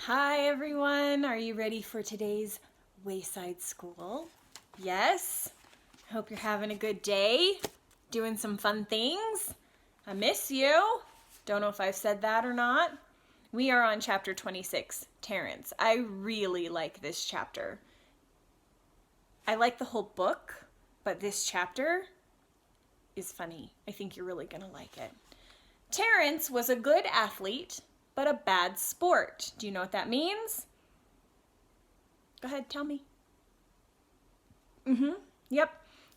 Hi everyone, are you ready for today's Wayside School? Yes? Hope you're having a good day, doing some fun things. I miss you. Don't know if I've said that or not. We are on chapter 26, Terrence. I really like this chapter. I like the whole book, but this chapter is funny. I think you're really gonna like it. Terrence was a good athlete, but a bad sport. Do you know what that means? Go ahead, tell me. Yep.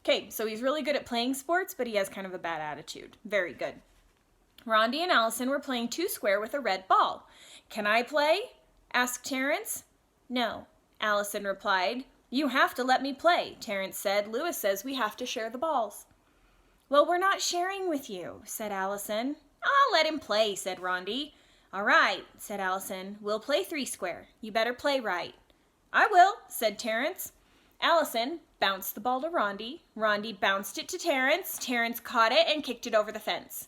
Okay, so he's really good at playing sports, but he has kind of a bad attitude. Very good. Rondi and Allison were playing two square with a red ball. Can I play? Asked Terrence. No, Allison replied. You have to let me play, Terrence said. Lewis says we have to share the balls. Well, we're not sharing with you, said Allison. I'll let him play, said Rondi. All right, said Allison. We'll play three square. You better play right. I will, said Terrence. Allison bounced the ball to Rondi. Rondi bounced it to Terrence. Terrence caught it and kicked it over the fence.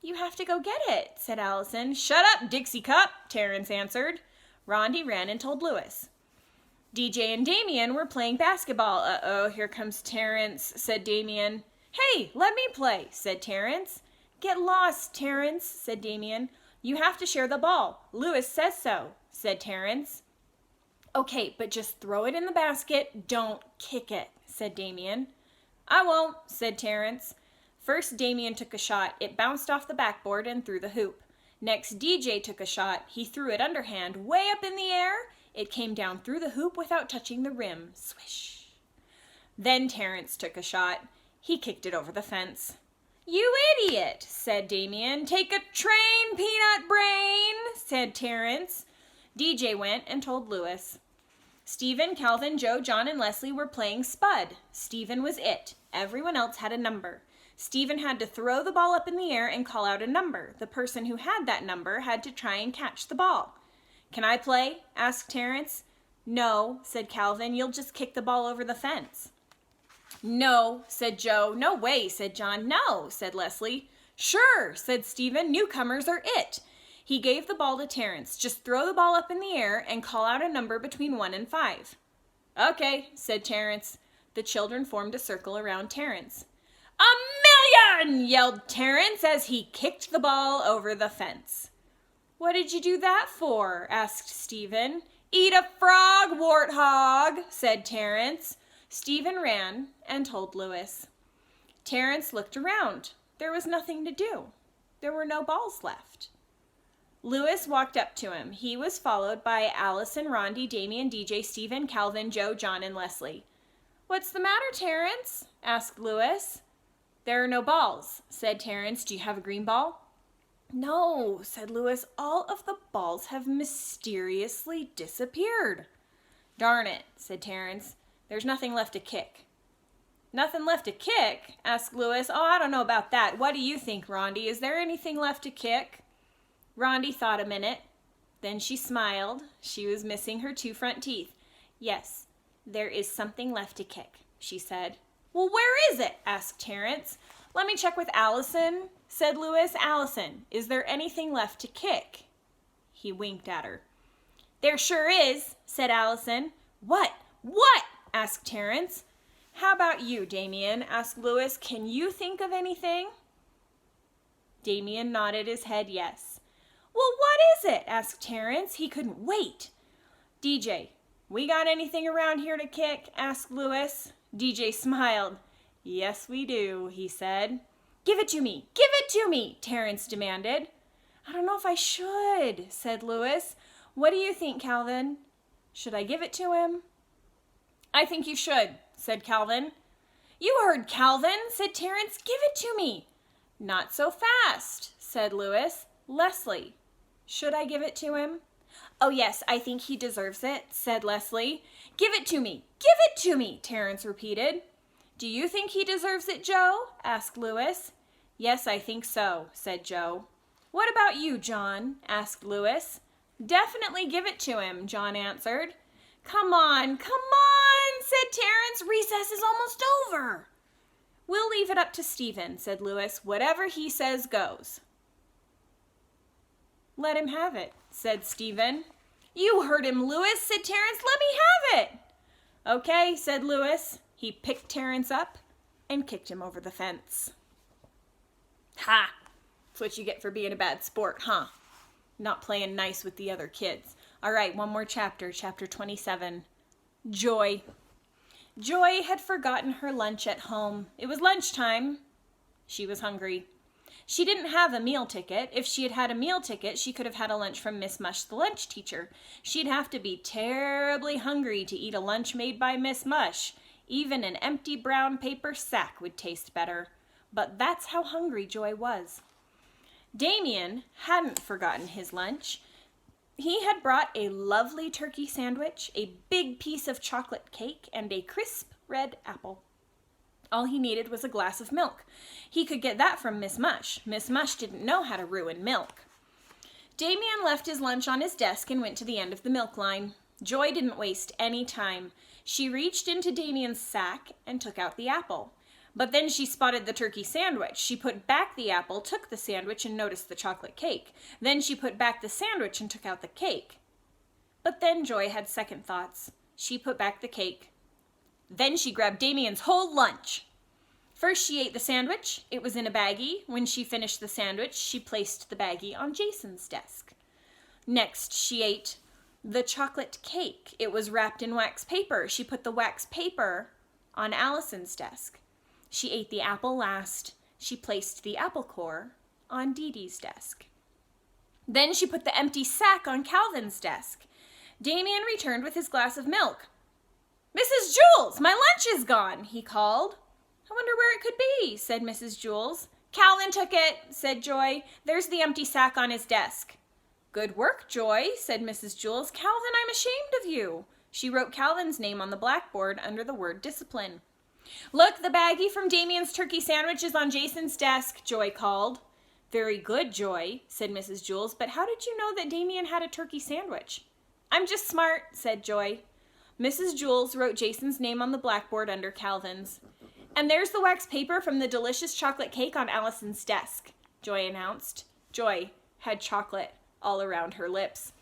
You have to go get it, said Allison. Shut up, Dixie Cup, Terrence answered. Rondi ran and told Lewis. DJ and Damien were playing basketball. Uh-oh, here comes Terrence, said Damien. Hey, let me play, said Terrence. Get lost, Terrence, said Damien. You have to share the ball. Lewis says so, said Terrence. Okay, but just throw it in the basket. Don't kick it, said Damien. I won't, said Terrence. First, Damien took a shot. It bounced off the backboard and through the hoop. Next, DJ took a shot. He threw it underhand way up in the air. It came down through the hoop without touching the rim. Swish. Then Terrence took a shot. He kicked it over the fence. You idiot, said Damien. Take a train, peanut brain, said Terrence. DJ went and told Lewis. Stephen, Calvin, Joe, John, and Leslie were playing Spud. Stephen was it. Everyone else had a number. Stephen had to throw the ball up in the air and call out a number. The person who had that number had to try and catch the ball. Can I play? Asked Terrence. No, said Calvin. You'll just kick the ball over the fence. No, said Joe. No way, said John. No, said Leslie. Sure, said Stephen. Newcomers are it. He gave the ball to Terrence. Just throw the ball up in the air and call out a number between 1 and 5. Okay, said Terrence. The children formed a circle around Terrence. 1,000,000, yelled Terrence as he kicked the ball over the fence. What did you do that for? Asked Stephen. Eat a frog, warthog, said Terrence. Stephen ran and told Lewis. Terrence looked around. There was nothing to do. There were no balls left. Lewis walked up to him. He was followed by Allison, Rondi, Damien, DJ, Stephen, Calvin, Joe, John, and Leslie. What's the matter, Terrence? Asked Lewis. There are no balls, said Terrence. Do you have a green ball? No, said Lewis. All of the balls have mysteriously disappeared. Darn it, said Terrence. There's nothing left to kick. Nothing left to kick? Asked Lewis. Oh, I don't know about that. What do you think, Rondi? Is there anything left to kick? Rondi thought a minute. Then she smiled. She was missing her 2 front teeth. Yes, there is something left to kick, she said. Well, where is it? Asked Terrence. Let me check with Allison, said Lewis. Allison, is there anything left to kick? He winked at her. There sure is, said Allison. What? What? Asked Terrence. How about you, Damien? Asked Lewis. Can you think of anything? Damien nodded his head yes. Well, what is it? Asked Terrence. He couldn't wait. DJ, we got anything around here to kick? Asked Lewis. DJ smiled. Yes, we do, he said. Give it to me. Give it to me, Terrence demanded. I don't know if I should, said Lewis. What do you think, Calvin? Should I give it to him? I think you should, said Calvin. You heard Calvin, said Terrence. Give it to me. Not so fast, said Lewis. Leslie, should I give it to him? Oh, yes, I think he deserves it, said Leslie. Give it to me. Give it to me, Terrence repeated. Do you think he deserves it, Joe? Asked Lewis. Yes, I think so, said Joe. What about you, John? Asked Lewis. Definitely give it to him, John answered. Come on, said Terrence. Recess is almost over. We'll leave it up to Stephen, said Lewis. Whatever he says goes. Let him have it, said Stephen. You heard him, Louis, said Terrence. Let me have it. Okay, said Louis. He picked Terrence up and kicked him over the fence. Ha! That's what you get for being a bad sport, huh? Not playing nice with the other kids. All right, one more chapter, chapter 27. Joy. Joy had forgotten her lunch at home. It was lunchtime. She was hungry. She didn't have a meal ticket. If she had had a meal ticket, she could have had a lunch from Miss Mush, the lunch teacher. She'd have to be terribly hungry to eat a lunch made by Miss Mush. Even an empty brown paper sack would taste better. But that's how hungry Joy was. Damien hadn't forgotten his lunch. He had brought a lovely turkey sandwich, a big piece of chocolate cake, and a crisp red apple. All he needed was a glass of milk. He could get that from Miss Mush. Miss Mush didn't know how to ruin milk. Damien left his lunch on his desk and went to the end of the milk line. Joy didn't waste any time. She reached into Damien's sack and took out the apple. But then she spotted the turkey sandwich. She put back the apple, took the sandwich, and noticed the chocolate cake. Then she put back the sandwich and took out the cake. But then Joy had second thoughts. She put back the cake. Then she grabbed Damien's whole lunch. First she ate the sandwich. It was in a baggie. When she finished the sandwich, she placed the baggie on Jason's desk. Next, she ate the chocolate cake. It was wrapped in wax paper. She put the wax paper on Allison's desk. She ate the apple last. She placed the apple core on Dee Dee's desk. Then she put the empty sack on Calvin's desk. Damien returned with his glass of milk. "Mrs. Jules, my lunch is gone," he called. "I wonder where it could be," said Mrs. Jules. "Calvin took it," said Joy. "There's the empty sack on his desk." "Good work, Joy," said Mrs. Jules. "Calvin, I'm ashamed of you." She wrote Calvin's name on the blackboard under the word discipline. "Look, the baggie from Damien's turkey sandwich is on Jason's desk," Joy called. "Very good, Joy," said Mrs. Jules, "but how did you know that Damien had a turkey sandwich?" "I'm just smart," said Joy. Mrs. Jules wrote Jason's name on the blackboard under Calvin's. "And there's the wax paper from the delicious chocolate cake on Allison's desk," Joy announced. Joy had chocolate all around her lips.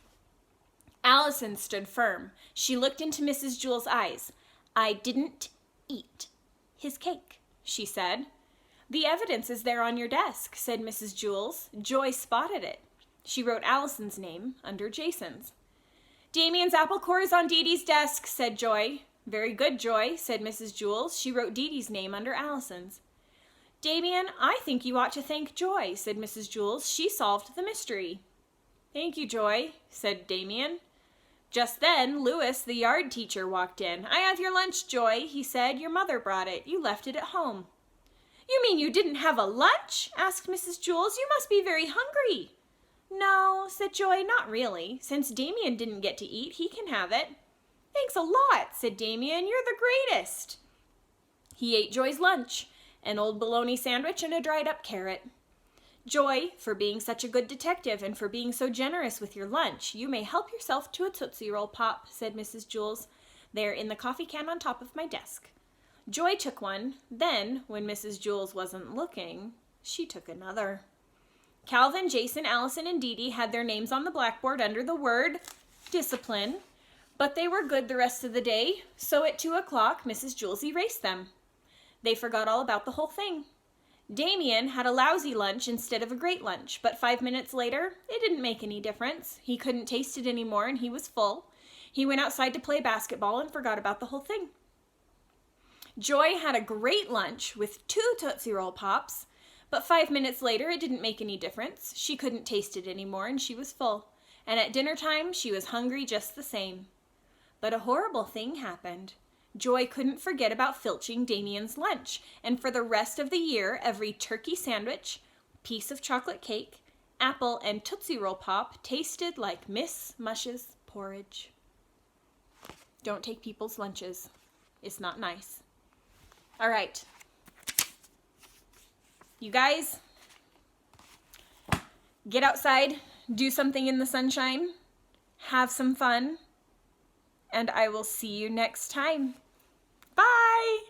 Allison stood firm. She looked into Mrs. Jules' eyes. "I didn't eat his cake," she said. "The evidence is there on your desk," said Mrs. Jules. Joy spotted it. She wrote Allison's name under Jason's. "Damien's apple core is on Dee Dee's desk," said Joy. "Very good, Joy," said Mrs. Jules. She wrote Dee Dee's name under Allison's. "Damien, I think you ought to thank Joy," said Mrs. Jules. "She solved the mystery." "Thank you, Joy," said Damien. Just then, Louis, the yard teacher, walked in. "I have your lunch, Joy," he said. "Your mother brought it. You left it at home." "You mean you didn't have a lunch?" asked Mrs. Jules. "You must be very hungry." "No," said Joy, "not really. Since Damien didn't get to eat, he can have it." "Thanks a lot," said Damien. "You're the greatest." He ate Joy's lunch, an old bologna sandwich and a dried-up carrot. "Joy, for being such a good detective and for being so generous with your lunch, you may help yourself to a Tootsie Roll Pop," said Mrs. Jules. "They're in the coffee can on top of my desk." Joy took one. Then, when Mrs. Jules wasn't looking, she took another. Calvin, Jason, Allison, and Dee Dee had their names on the blackboard under the word discipline, but they were good the rest of the day, so at 2 o'clock, Mrs. Jules erased them. They forgot all about the whole thing. Damien had a lousy lunch instead of a great lunch, but 5 minutes later, it didn't make any difference. He couldn't taste it anymore, and he was full. He went outside to play basketball and forgot about the whole thing. Joy had a great lunch with 2 Tootsie Roll Pops, but 5 minutes later, it didn't make any difference. She couldn't taste it anymore, and she was full. And at dinner time, she was hungry just the same. But a horrible thing happened. Joy couldn't forget about filching Damien's lunch, and for the rest of the year, every turkey sandwich, piece of chocolate cake, apple, and Tootsie Roll Pop tasted like Miss Mush's porridge. Don't take people's lunches. It's not nice. All right. You guys, get outside, do something in the sunshine, have some fun, and I will see you next time. Bye!